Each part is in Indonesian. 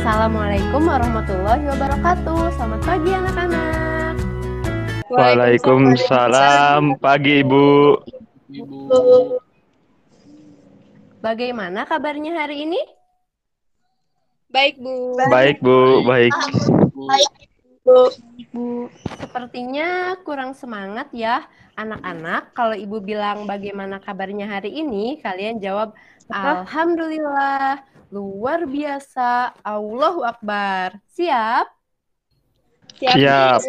Assalamualaikum warahmatullahi wabarakatuh. Selamat pagi anak-anak. Waalaikumsalam pagi Ibu. Bagaimana kabarnya hari ini? Baik, Bu. Baik Bu, baik. Bu, sepertinya kurang semangat ya anak-anak. Kalau Ibu bilang bagaimana kabarnya hari ini, kalian jawab Alhamdulillah, luar biasa, Allahu Akbar. Siap? Siap.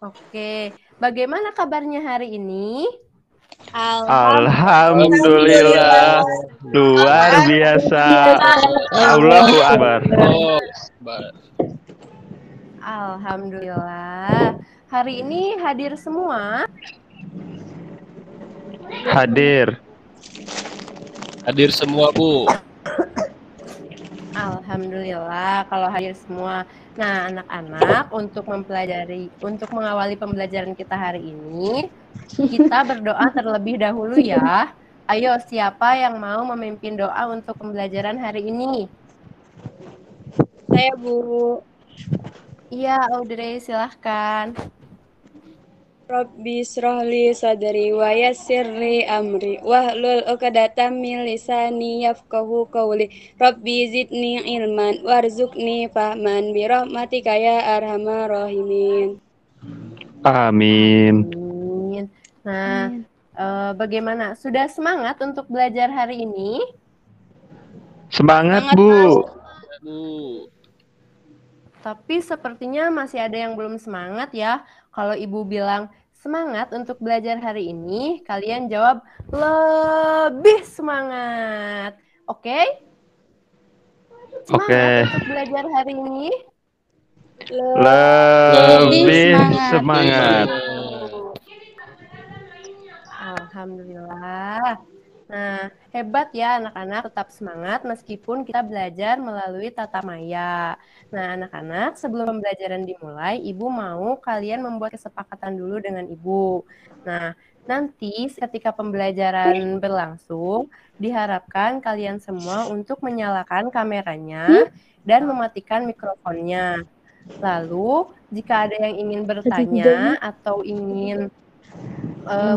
Oke, bagaimana kabarnya hari ini? Alhamdulillah, luar biasa. Allahu Akbar. Alhamdulillah. Hari ini hadir semua? Hadir. Hadir semua, Bu. Alhamdulillah kalau hadir semua. Nah, anak-anak untuk mengawali pembelajaran kita hari ini, kita berdoa terlebih dahulu ya. Ayo, siapa yang mau memimpin doa untuk pembelajaran hari ini? Saya, Bu. Iya, Audrey, silahkan. Rabbi shrahli sadri wa yassirli amri wahlul 'uqdatam min lisani yafqahu qawli. Rabbi zidni ilman warzuqni fahman bi rahmatika ya arhamar rahimin. Amin. Amin. Nah, bagaimana? Sudah semangat untuk belajar hari ini? Semangat Bu. Tapi sepertinya masih ada yang belum semangat ya. Kalau Ibu bilang semangat untuk belajar hari ini, kalian jawab lebih semangat. Oke? Semangat untuk belajar hari ini? Lebih semangat. Alhamdulillah. Nah, hebat ya anak-anak, tetap semangat meskipun kita belajar melalui tatap maya. Nah, anak-anak, sebelum pembelajaran dimulai, Ibu mau kalian membuat kesepakatan dulu dengan Ibu. Nah, nanti ketika pembelajaran berlangsung, diharapkan kalian semua untuk menyalakan kameranya dan mematikan mikrofonnya. Lalu, jika ada yang ingin bertanya atau ingin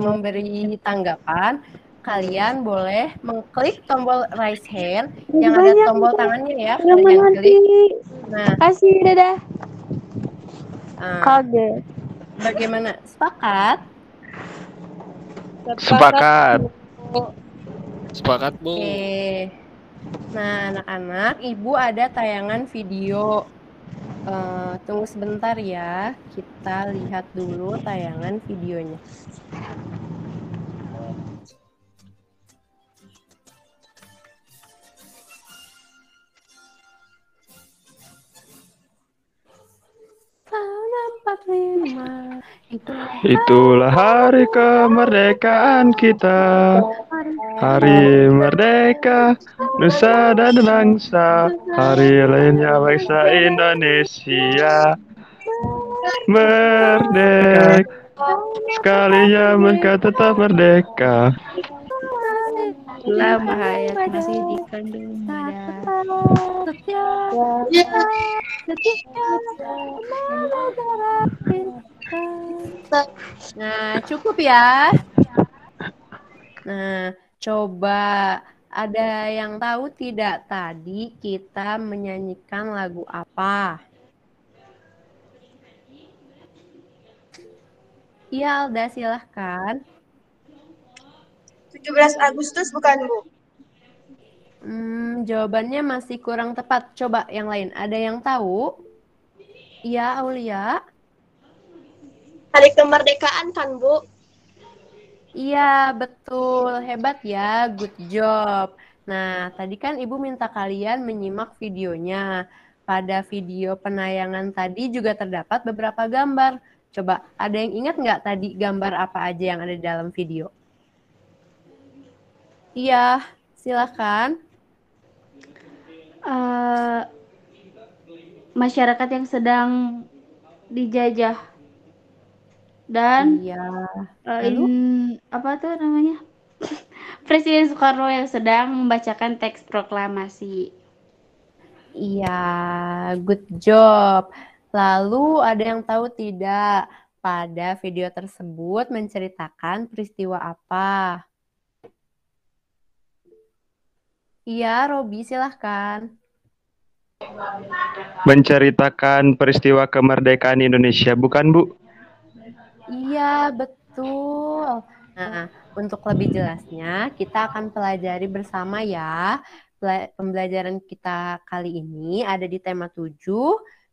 memberi tanggapan, kalian boleh mengklik tombol raise hand yang ada tombol tangannya ya, kalian klik. Nah, kasih, dadah. Kaget. Bagaimana? Sepakat? Sepakat. Sepakat, Bu. Oke. Nah, anak-anak, Ibu ada tayangan video. Tunggu sebentar ya, kita lihat dulu tayangan videonya. Itulah hari kemerdekaan kita. Hari merdeka, nusa dan bangsa. Hari lainnya bangsa Indonesia. Merdeka, sekalinya mereka tetap merdeka. Lama hayat masih dikandung Nah, cukup ya. Nah, coba ada yang tahu tidak tadi kita menyanyikan lagu apa? Iya, Alda, silahkan. 17 Agustus bukan, Bu? Jawabannya masih kurang tepat. Coba yang lain. Ada yang tahu? Iya, Aulia. Hari kemerdekaan kan, Bu? Iya, betul. Hebat ya. Good job. Nah, tadi kan Ibu minta kalian menyimak videonya. Pada video penayangan tadi juga terdapat beberapa gambar. Coba, ada yang ingat nggak tadi gambar apa aja yang ada di dalam video? Iya, silakan. Masyarakat yang sedang dijajah dan apa tuh namanya, Presiden Soekarno yang sedang membacakan teks proklamasi. Iya, good job. Lalu ada yang tahu tidak pada video tersebut menceritakan peristiwa apa? Iya, Robi, silahkan. Menceritakan peristiwa kemerdekaan Indonesia, bukan Bu? Iya, betul. Nah, untuk lebih jelasnya, kita akan pelajari bersama ya. Pembelajaran kita kali ini ada di tema 7,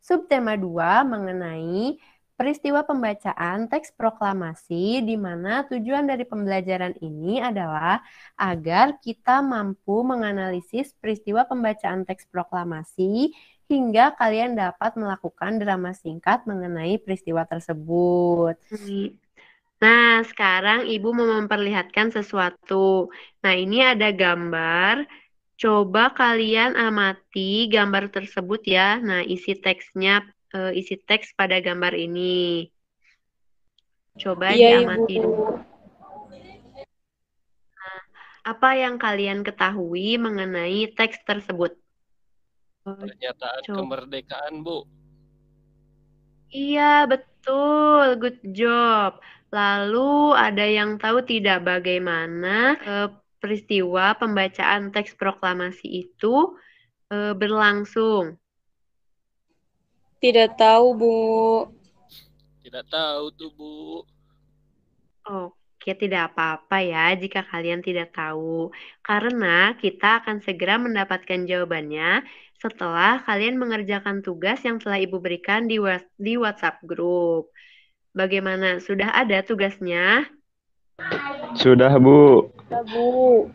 subtema 2 mengenai peristiwa pembacaan teks proklamasi, di mana tujuan dari pembelajaran ini adalah agar kita mampu menganalisis peristiwa pembacaan teks proklamasi hingga kalian dapat melakukan drama singkat mengenai peristiwa tersebut. Nah, sekarang Ibu mau memperlihatkan sesuatu. Nah, ini ada gambar. Coba kalian amati gambar tersebut ya. Nah, isi teks pada gambar ini. Coba Iya, diamati Ibu. dulu. Nah, apa yang kalian ketahui mengenai teks tersebut? Pernyataan kemerdekaan, Bu. Iya, betul. Good job. Lalu ada yang tahu tidak bagaimana peristiwa pembacaan teks proklamasi itu berlangsung? Tidak tahu, Bu. Tidak tahu tuh, Bu. Oke, tidak apa-apa ya jika kalian tidak tahu. Karena kita akan segera mendapatkan jawabannya setelah kalian mengerjakan tugas yang telah Ibu berikan di WhatsApp grup. Bagaimana? Sudah ada tugasnya? Sudah Bu. Ya, Bu.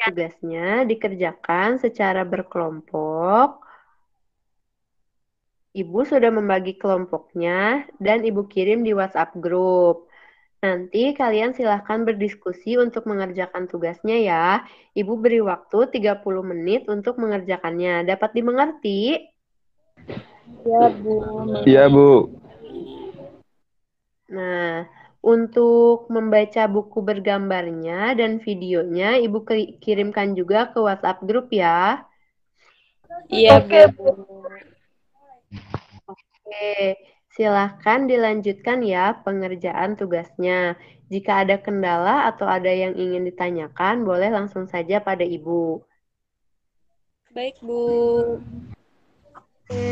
Tugasnya dikerjakan secara berkelompok. Ibu sudah membagi kelompoknya dan Ibu kirim di WhatsApp grup. Nanti kalian silahkan berdiskusi untuk mengerjakan tugasnya ya. Ibu beri waktu 30 menit untuk mengerjakannya. Dapat dimengerti? Ya, Bu. Iya Bu. Nah, untuk membaca buku bergambarnya dan videonya, Ibu kirimkan juga ke WhatsApp grup ya. Iya, Bu. Oke, silahkan dilanjutkan ya pengerjaan tugasnya. Jika ada kendala atau ada yang ingin ditanyakan, boleh langsung saja pada Ibu. Baik, Bu.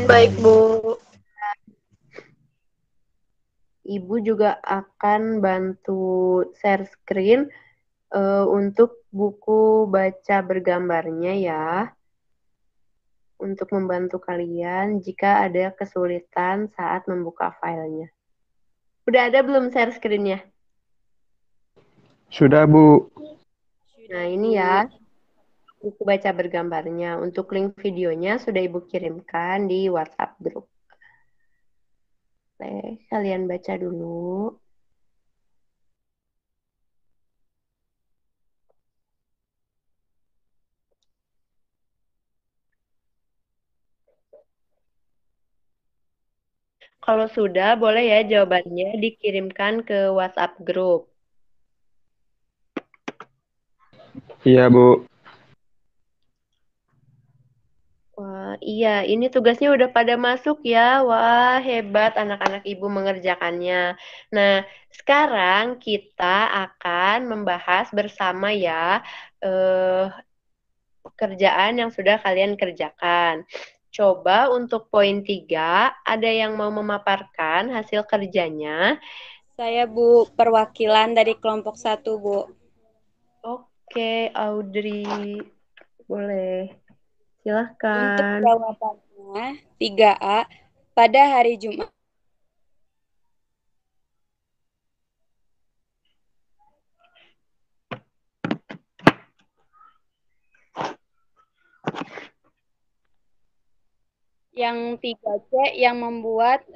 Baik, Bu. Ibu juga akan bantu share screen untuk buku baca bergambarnya ya. Untuk membantu kalian jika ada kesulitan saat membuka filenya. Udah ada belum share screen-nya? Sudah Bu. Nah, ini ya buku baca bergambarnya. Untuk link videonya sudah Ibu kirimkan di WhatsApp grup. Oke, kalian baca dulu. Kalau sudah, boleh ya jawabannya dikirimkan ke WhatsApp grup. Iya Bu. Wah, iya, ini tugasnya udah pada masuk ya. Wah, hebat anak-anak Ibu mengerjakannya. Nah, sekarang kita akan membahas bersama ya pekerjaan yang sudah kalian kerjakan. Coba untuk poin 3, ada yang mau memaparkan hasil kerjanya? Saya, Bu, perwakilan dari kelompok 1, Bu. Oke, Audrey. Boleh. Untuk Silahkan. jawabannya 3A, pada hari Jumat yang 3C yang membuat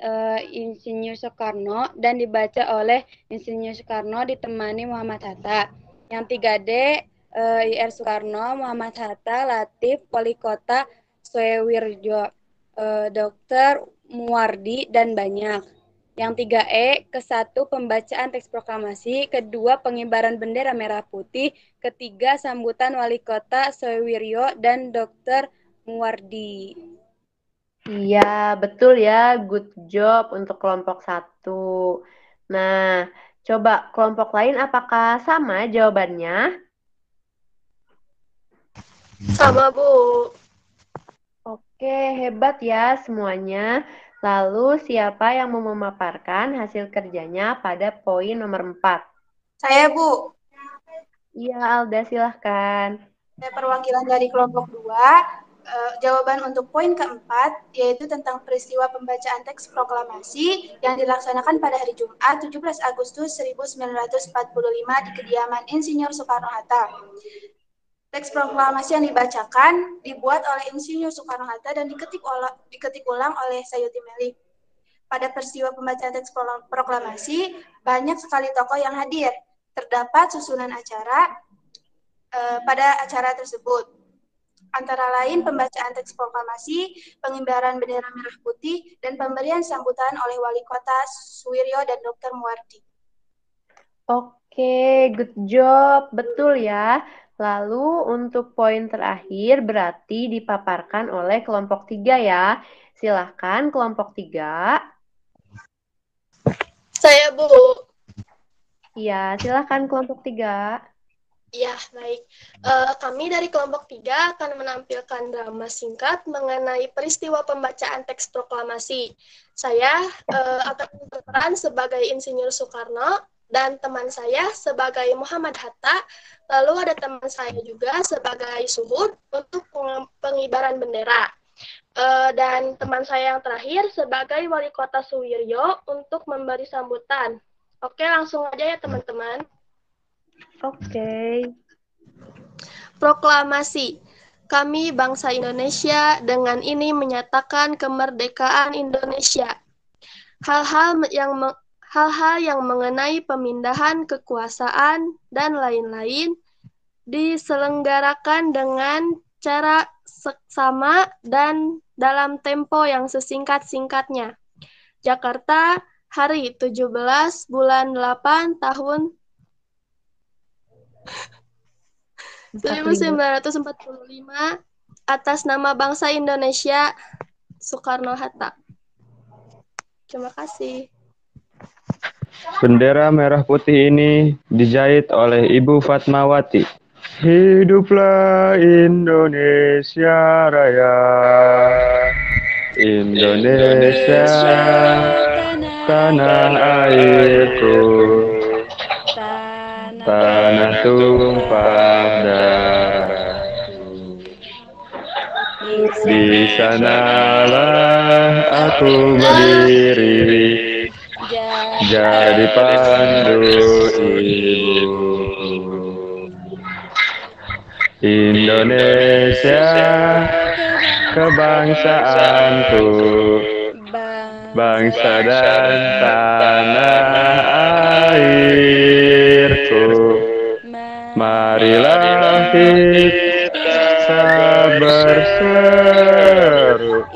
Insinyur Soekarno dan dibaca oleh Insinyur Soekarno ditemani Muhammad Hatta. Yang 3D IR Soekarno, Muhammad Hatta, Latif, Wali Kota Suewirjo, Dr. Muwardi, dan banyak. Yang 3E, ke-1 pembacaan teks proklamasi, kedua pengibaran bendera merah putih, ketiga sambutan Wali Kota Suewirjo dan Dr. Muwardi. Iya, betul ya. Good job untuk kelompok 1. Nah, coba kelompok lain apakah sama jawabannya? Sama, Bu. Oke, hebat ya semuanya. Lalu siapa yang mau memaparkan hasil kerjanya pada poin nomor 4? Saya, Bu. Iya, Alda silahkan. Saya perwakilan dari kelompok 2. Jawaban untuk poin keempat, yaitu tentang peristiwa pembacaan teks proklamasi yang dilaksanakan pada hari Jumat 17 Agustus 1945 di kediaman Insinyur Soekarno-Hatta. Teks proklamasi yang dibacakan dibuat oleh Insinyur Soekarno-Hatta dan diketik ulang oleh Sayuti Melik. Pada peristiwa pembacaan teks proklamasi, banyak sekali tokoh yang hadir. Terdapat susunan acara pada acara tersebut. Antara lain pembacaan teks proklamasi, pengibaran bendera merah putih, dan pemberian sambutan oleh Wali Kota Suwiryo dan Dr. Muwardi. Oke, good job. Betul ya. Lalu untuk poin terakhir berarti dipaparkan oleh kelompok 3 ya. Silahkan kelompok 3. Saya, Bu. Iya, silahkan kelompok 3. Ya, baik. Kami dari kelompok 3 akan menampilkan drama singkat mengenai peristiwa pembacaan teks proklamasi. Saya akan berperan sebagai Insinyur Soekarno dan teman saya sebagai Muhammad Hatta. Lalu ada teman saya juga sebagai Suhud untuk pengibaran bendera. Dan teman saya yang terakhir sebagai Wali Kota Suwiryo untuk memberi sambutan. Oke, langsung aja ya teman-teman. Oke. Proklamasi. Kami bangsa Indonesia dengan ini menyatakan kemerdekaan Indonesia. Hal-hal yang mengenai pemindahan kekuasaan dan lain-lain diselenggarakan dengan cara seksama dan dalam tempo yang sesingkat-singkatnya. Jakarta, hari 17 bulan 8 tahun 1945 atas nama bangsa Indonesia, Soekarno-Hatta. Terima kasih. Bendera merah putih ini dijahit oleh Ibu Fatmawati. Hiduplah Indonesia Raya. Indonesia, tanah airku, tanah tumpah darahku. Di sanalah aku berdiri, jadi pandu ibuku. Indonesia, kebangsaanku, bangsa dan tanah airku. Marilah kita berseru,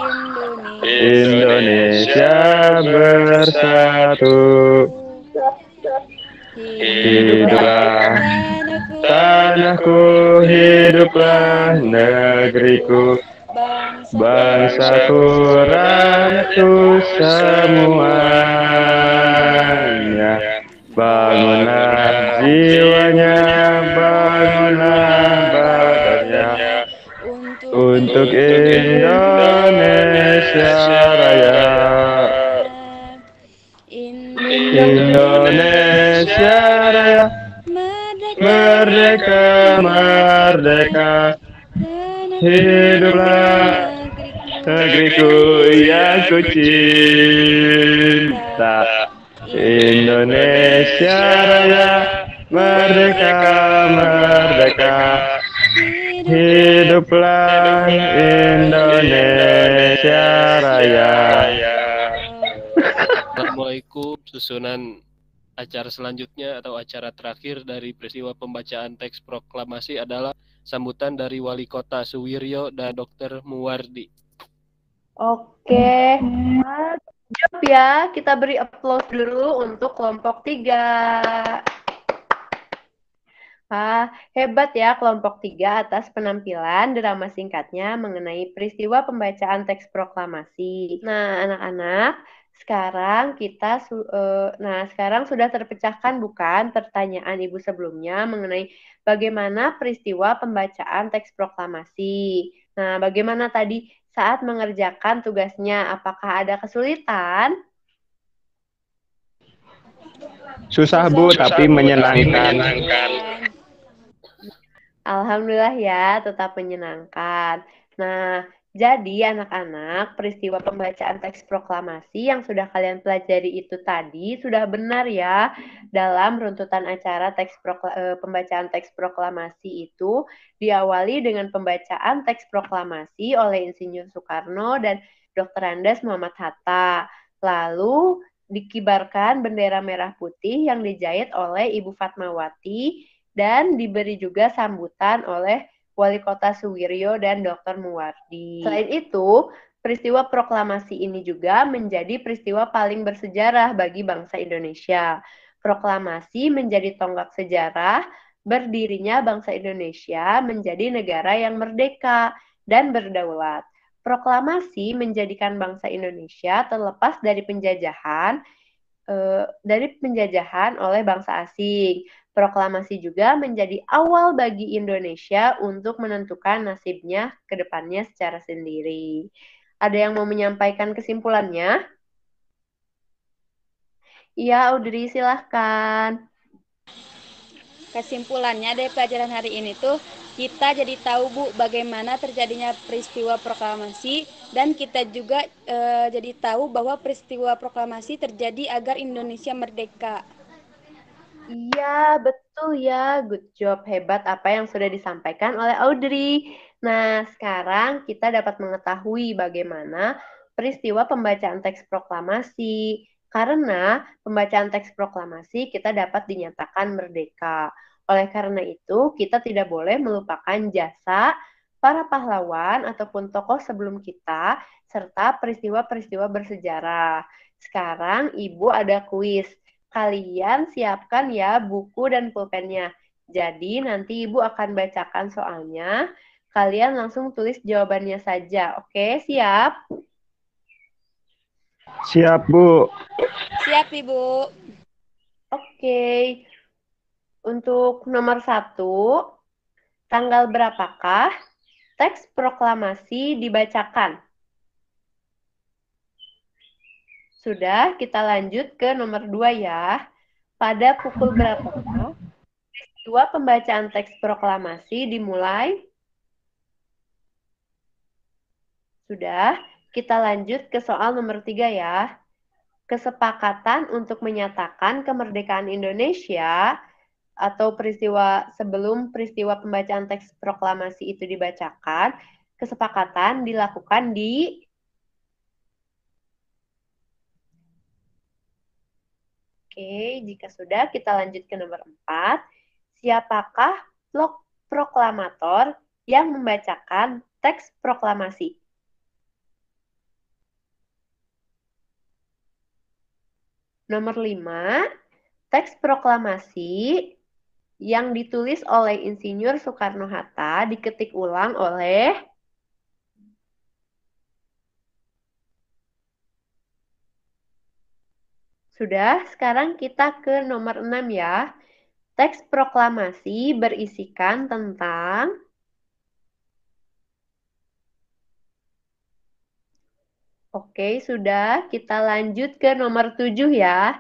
Indonesia bersatu. Hiduplah tanahku, hiduplah negeriku, bangsaku, rakyatku semuanya. Bangunlah jiwanya, bangunlah badannya, untuk Indonesia Raya. Indonesia Raya, merdeka, merdeka, hiduplah negeriku yang ku cinta. Indonesia Raya, merdeka, merdeka, hiduplah Indonesia Raya. Assalamualaikum. Susunan acara selanjutnya atau acara terakhir dari peristiwa pembacaan teks proklamasi adalah sambutan dari Wali Kota Suwiryo dan Dr. Muwardi. Oke. Job ya, kita beri applause dulu untuk kelompok 3. Hebat ya kelompok 3 atas penampilan drama singkatnya mengenai peristiwa pembacaan teks proklamasi. Nah, anak-anak, sekarang sudah terpecahkan bukan pertanyaan Ibu sebelumnya mengenai bagaimana peristiwa pembacaan teks proklamasi. Nah, bagaimana tadi saat mengerjakan tugasnya? Apakah ada kesulitan? Susah Bu, tapi menyenangkan. Alhamdulillah ya, tetap menyenangkan. Nah, jadi anak-anak, peristiwa pembacaan teks proklamasi yang sudah kalian pelajari itu tadi sudah benar ya. Dalam runtutan acara pembacaan teks proklamasi itu diawali dengan pembacaan teks proklamasi oleh Insinyur Soekarno dan Dr. Andes Muhammad Hatta. Lalu dikibarkan bendera merah putih yang dijahit oleh Ibu Fatmawati dan diberi juga sambutan oleh Wali Kota Suwiryo dan Dr. Muwardi. Selain itu, peristiwa proklamasi ini juga menjadi peristiwa paling bersejarah bagi bangsa Indonesia. Proklamasi menjadi tonggak sejarah berdirinya bangsa Indonesia menjadi negara yang merdeka dan berdaulat. Proklamasi menjadikan bangsa Indonesia terlepas dari penjajahan oleh bangsa asing. Proklamasi juga menjadi awal bagi Indonesia untuk menentukan nasibnya ke depannya secara sendiri. Ada yang mau menyampaikan kesimpulannya? Iya, Audrey, silahkan. Kesimpulannya dari pelajaran hari ini tuh kita jadi tahu Bu bagaimana terjadinya peristiwa proklamasi dan kita juga jadi tahu bahwa peristiwa proklamasi terjadi agar Indonesia merdeka. Iya, betul ya. Good job. Hebat apa yang sudah disampaikan oleh Audrey. Nah, sekarang kita dapat mengetahui bagaimana peristiwa pembacaan teks proklamasi. Karena pembacaan teks proklamasi kita dapat dinyatakan merdeka. Oleh karena itu, kita tidak boleh melupakan jasa para pahlawan ataupun tokoh sebelum kita, serta peristiwa-peristiwa bersejarah. Sekarang Ibu ada kuis. Kalian siapkan ya buku dan pulpennya. Jadi nanti Ibu akan bacakan soalnya. Kalian langsung tulis jawabannya saja. Oke, siap? Siap Bu. Siap Ibu. Oke. Untuk nomor 1, tanggal berapakah teks proklamasi dibacakan? Sudah, kita lanjut ke nomor 2 ya. Pada pukul berapakah peristiwa pembacaan teks proklamasi dimulai? Sudah, kita lanjut ke soal nomor 3 ya. Kesepakatan untuk menyatakan kemerdekaan Indonesia atau sebelum peristiwa pembacaan teks proklamasi itu dibacakan, kesepakatan dilakukan di Oke, jika sudah kita lanjut ke nomor 4. Siapakah proklamator yang membacakan teks proklamasi? Nomor 5, teks proklamasi yang ditulis oleh Insinyur Soekarno-Hatta diketik ulang oleh Sudah, sekarang kita ke nomor 6 ya. Teks proklamasi berisikan tentang Oke, sudah. Kita lanjut ke nomor 7 ya.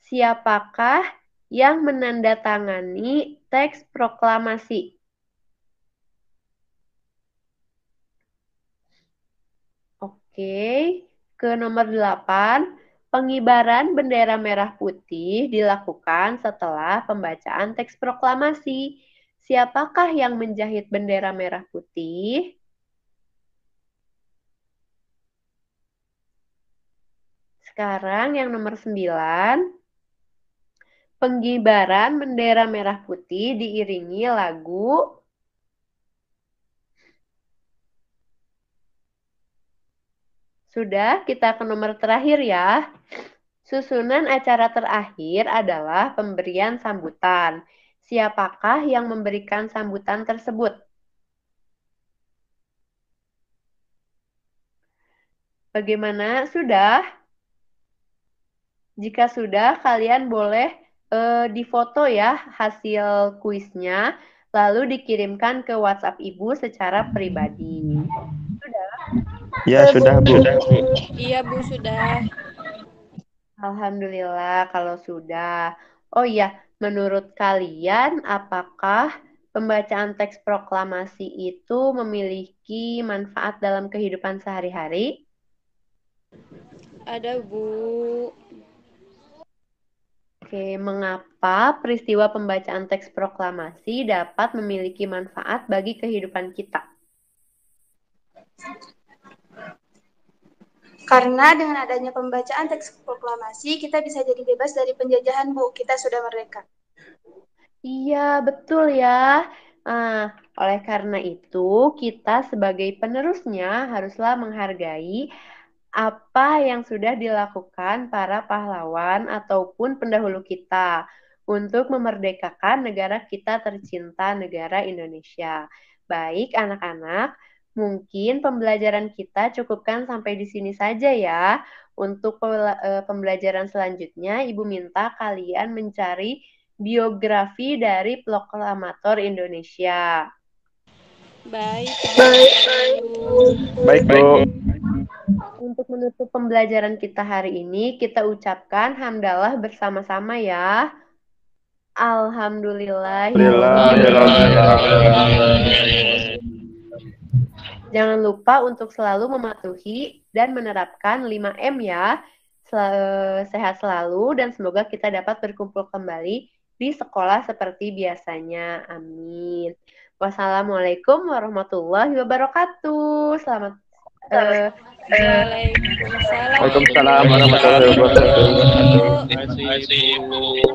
Siapakah yang menandatangani teks proklamasi? Oke, ke nomor 8. Pengibaran bendera merah putih dilakukan setelah pembacaan teks proklamasi. Siapakah yang menjahit bendera merah putih? Sekarang yang nomor 9. Pengibaran bendera merah putih diiringi lagu Sudah, kita ke nomor terakhir ya. Susunan acara terakhir adalah pemberian sambutan. Siapakah yang memberikan sambutan tersebut? Bagaimana? Sudah? Jika sudah, kalian boleh difoto ya hasil kuisnya, lalu dikirimkan ke WhatsApp Ibu secara pribadi. Sudah? Ya, sudah, Bu. Iya, Bu, sudah. Alhamdulillah kalau sudah. Oh iya, menurut kalian apakah pembacaan teks proklamasi itu memiliki manfaat dalam kehidupan sehari-hari? Ada, Bu. Oke, mengapa peristiwa pembacaan teks proklamasi dapat memiliki manfaat bagi kehidupan kita? Karena dengan adanya pembacaan teks proklamasi, kita bisa jadi bebas dari penjajahan, Bu. Kita sudah merdeka. Iya, betul ya. Nah, oleh karena itu, kita sebagai penerusnya haruslah menghargai apa yang sudah dilakukan para pahlawan ataupun pendahulu kita untuk memerdekakan negara kita tercinta, negara Indonesia. Baik, anak-anak, mungkin pembelajaran kita cukupkan sampai di sini saja ya. Untuk pembelajaran selanjutnya, Ibu minta kalian mencari biografi dari proklamator Indonesia. Baik, Baik, Bu. Untuk menutup pembelajaran kita hari ini, kita ucapkan hamdalah bersama-sama ya. Alhamdulillah. Jangan lupa untuk selalu mematuhi dan menerapkan 5M ya. Sehat selalu dan semoga kita dapat berkumpul kembali di sekolah seperti biasanya. Amin. Wassalamualaikum warahmatullahi wabarakatuh. Selamat Waalaikumsalam warahmatullahi wabarakatuh. Terima kasih, Bu.